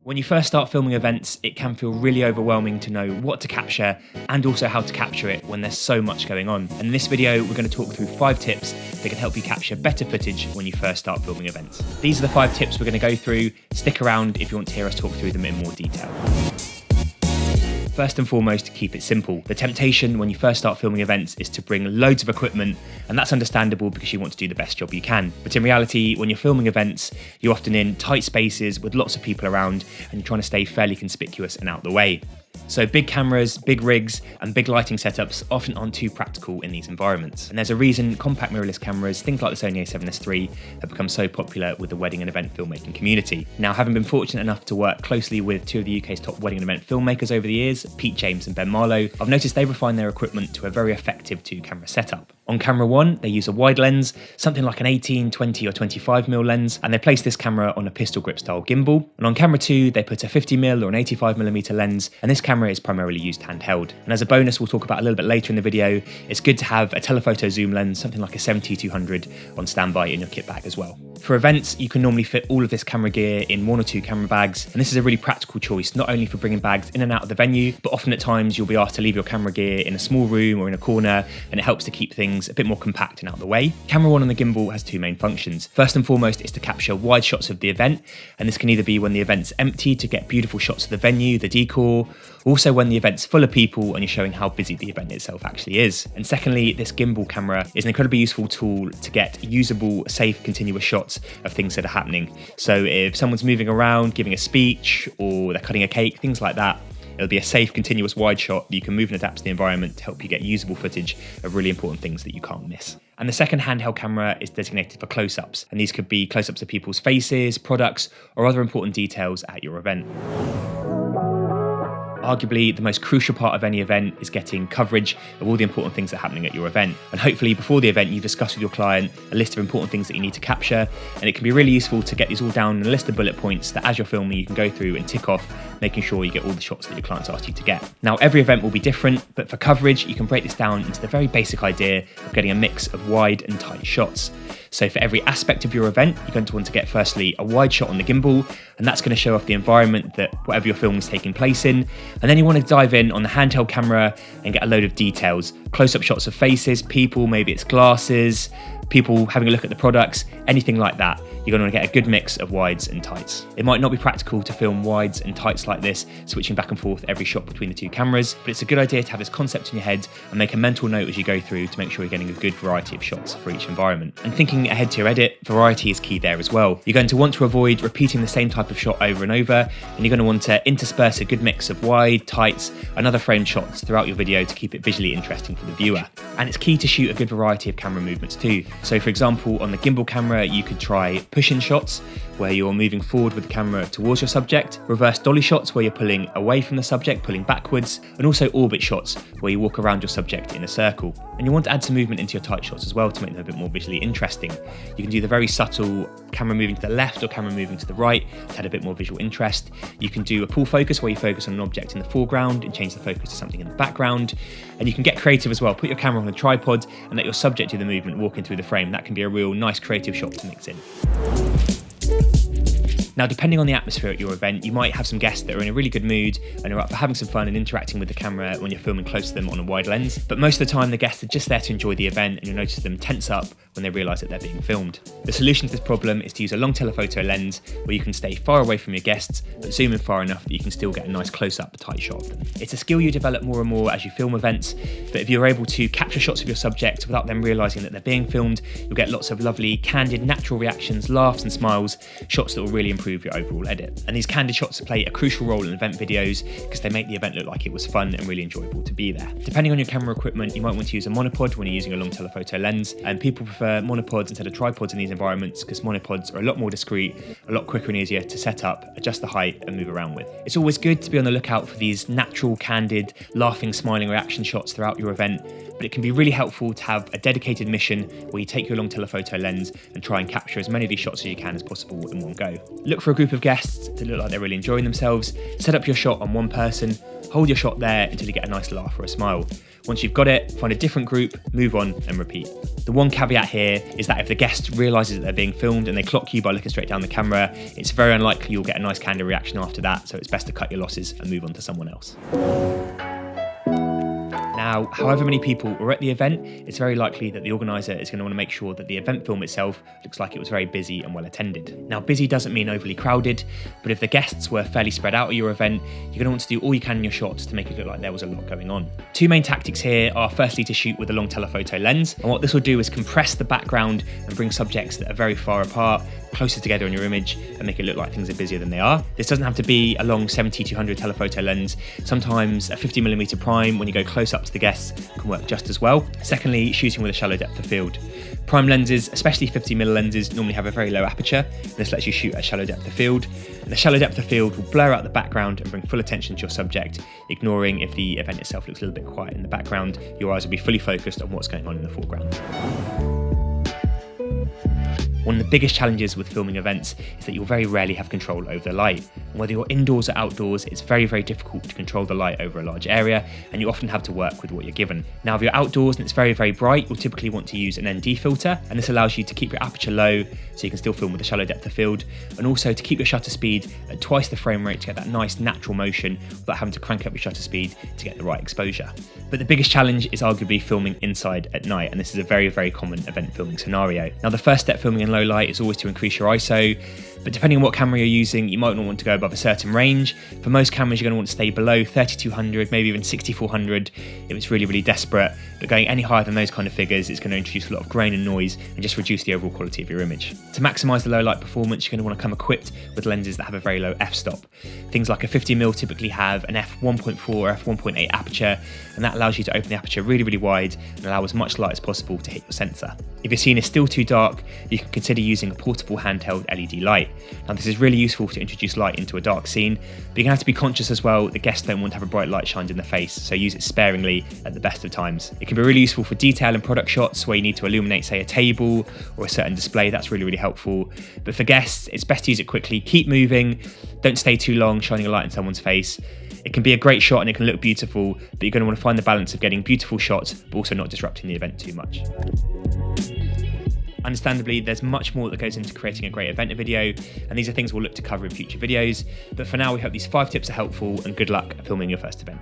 When you first start filming events, it can feel really overwhelming to know what to capture and also how to capture it when there's so much going on. And in this video, we're going to talk through 5 tips that can help you capture better footage when you first start filming events. These are the 5 tips we're going to go through. Stick around if you want to hear us talk through them in more detail. First and foremost, keep it simple. The temptation when you first start filming events is to bring loads of equipment, and that's understandable because you want to do the best job you can. But in reality, when you're filming events, you're often in tight spaces with lots of people around, and you're trying to stay fairly conspicuous and out the way. So big cameras, big rigs, and big lighting setups often aren't too practical in these environments. And there's a reason compact mirrorless cameras, things like the Sony a7S III, have become so popular with the wedding and event filmmaking community. Now, having been fortunate enough to work closely with 2 of the UK's top wedding and event filmmakers over the years, Pete James and Ben Marlow, I've noticed they refine their equipment to a very effective 2-camera setup. On camera 1, they use a wide lens, something like an 18, 20 or 25mm lens, and they place this camera on a pistol grip style gimbal. And on camera 2, they put a 50mm or an 85mm lens, and this camera is primarily used handheld. And as a bonus we'll talk about a little bit later in the video, it's good to have a telephoto zoom lens, something like a 70-200 on standby in your kit bag as well. For events, you can normally fit all of this camera gear in 1 or 2 camera bags, and this is a really practical choice, not only for bringing bags in and out of the venue, but often at times you'll be asked to leave your camera gear in a small room or in a corner, and it helps to keep things a bit more compact and out of the way. Camera 1 on the gimbal has 2 main functions. First and foremost is to capture wide shots of the event, and this can either be when the event's empty to get beautiful shots of the venue, the decor, also when the event's full of people and you're showing how busy the event itself actually is. And secondly, this gimbal camera is an incredibly useful tool to get usable, safe, continuous shots of things that are happening. So if someone's moving around, giving a speech, or they're cutting a cake, things like that, it'll be a safe, continuous wide shot that you can move and adapt to the environment to help you get usable footage of really important things that you can't miss. And the second handheld camera is designated for close-ups, and these could be close-ups of people's faces, products, or other important details at your event. Arguably, the most crucial part of any event is getting coverage of all the important things that are happening at your event. And hopefully before the event, you've discussed with your client a list of important things that you need to capture. And it can be really useful to get these all down in a list of bullet points that as you're filming, you can go through and tick off, making sure you get all the shots that your client's asked you to get. Now, every event will be different, but for coverage, you can break this down into the very basic idea of getting a mix of wide and tight shots. So for every aspect of your event, you're going to want to get firstly a wide shot on the gimbal, and that's going to show off the environment that whatever your film is taking place in. And then you want to dive in on the handheld camera and get a load of details, close-up shots of faces, people, maybe it's glasses, people having a look at the products, anything like that. You're going to get a good mix of wides and tights. It might not be practical to film wides and tights like this, switching back and forth every shot between the 2 cameras, but it's a good idea to have this concept in your head and make a mental note as you go through to make sure you're getting a good variety of shots for each environment. And thinking ahead to your edit, variety is key there as well. You're going to want to avoid repeating the same type of shot over and over, and you're going to want to intersperse a good mix of wide, tights, and other frame shots throughout your video to keep it visually interesting for the viewer. And it's key to shoot a good variety of camera movements too. So for example, on the gimbal camera, you could try push-in shots, where you're moving forward with the camera towards your subject, reverse dolly shots where you're pulling away from the subject, pulling backwards, and also orbit shots where you walk around your subject in a circle. And you want to add some movement into your tight shots as well to make them a bit more visually interesting. You can do the very subtle camera moving to the left or camera moving to the right to add a bit more visual interest. You can do a pull focus where you focus on an object in the foreground and change the focus to something in the background. And you can get creative as well. Put your camera on a tripod and let your subject do the movement walking through the frame. That can be a real nice creative shot to mix in. Now, depending on the atmosphere at your event, you might have some guests that are in a really good mood and are up for having some fun and interacting with the camera when you're filming close to them on a wide lens. But most of the time, the guests are just there to enjoy the event, and you'll notice them tense up when they realise that they're being filmed. The solution to this problem is to use a long telephoto lens where you can stay far away from your guests, but zoom in far enough that you can still get a nice close-up, tight shot of them. It's a skill you develop more and more as you film events, but if you're able to capture shots of your subject without them realising that they're being filmed, you'll get lots of lovely, candid, natural reactions, laughs and smiles, shots that will really improve your overall edit. And these candid shots play a crucial role in event videos because they make the event look like it was fun and really enjoyable to be there. Depending on your camera equipment, you might want to use a monopod when you're using a long telephoto lens, and people prefer monopods instead of tripods in these environments because monopods are a lot more discreet, a lot quicker and easier to set up, adjust the height and move around with. It's always good to be on the lookout for these natural, candid, laughing, smiling reaction shots throughout your event, but it can be really helpful to have a dedicated mission where you take your long telephoto lens and try and capture as many of these shots as you can as possible in one go. Look for a group of guests that look like they're really enjoying themselves, set up your shot on one person, hold your shot there until you get a nice laugh or a smile. Once you've got it, find a different group, move on and repeat. The one caveat here is that if the guest realises that they're being filmed and they clock you by looking straight down the camera, it's very unlikely you'll get a nice candid reaction after that, so it's best to cut your losses and move on to someone else. Now, however many people are at the event, it's very likely that the organiser is going to want to make sure that the event film itself looks like it was very busy and well attended. Now, busy doesn't mean overly crowded, but if the guests were fairly spread out at your event, you're going to want to do all you can in your shots to make it look like there was a lot going on. Two main tactics here are firstly to shoot with a long telephoto lens, and what this will do is compress the background and bring subjects that are very far apart closer together in your image and make it look like things are busier than they are. This doesn't have to be a long 70-100 telephoto lens. Sometimes a 50mm prime, when you go close up to the guests, can work just as well. Secondly, shooting with a shallow depth of field. Prime lenses, especially 50mm lenses, normally have a very low aperture. This lets you shoot at shallow depth of field. And the shallow depth of field will blur out the background and bring full attention to your subject, ignoring if the event itself looks a little bit quiet in the background. Your eyes will be fully focused on what's going on in the foreground. One of the biggest challenges with filming events is that you'll very rarely have control over the light. And whether you're indoors or outdoors, it's very, very difficult to control the light over a large area, and you often have to work with what you're given. Now, if you're outdoors and it's very, very bright, you'll typically want to use an ND filter, and this allows you to keep your aperture low so you can still film with a shallow depth of field, and also to keep your shutter speed at twice the frame rate to get that nice natural motion without having to crank up your shutter speed to get the right exposure. But the biggest challenge is arguably filming inside at night, and this is a very, very common event filming scenario. Now, the first step filming in low light is always to increase your ISO, but depending on what camera you're using, you might not want to go above a certain range. For most cameras, you're going to want to stay below 3200, maybe even 6400 if it's really, really desperate. But going any higher than those kind of figures is going to introduce a lot of grain and noise and just reduce the overall quality of your image. To maximise the low light performance, you're going to want to come equipped with lenses that have a very low f-stop. Things like a 50mm typically have an f1.4 or f1.8 aperture, and that allows you to open the aperture really, really wide and allow as much light as possible to hit your sensor. If your scene is still too dark, you can consider using a portable handheld LED light. Now, this is really useful to introduce light into a dark scene, but you're going to have to be conscious as well that guests don't want to have a bright light shined in the face, so use it sparingly at the best of times. It can be really useful for detail and product shots where you need to illuminate, say, a table or a certain display. That's really, really helpful. But for guests, it's best to use it quickly. Keep moving. Don't stay too long shining a light in someone's face. It can be a great shot and it can look beautiful, but you're going to want to find the balance of getting beautiful shots, but also not disrupting the event too much. Understandably, there's much more that goes into creating a great event video, and these are things we'll look to cover in future videos. But for now, we hope these 5 tips are helpful, and good luck filming your first event.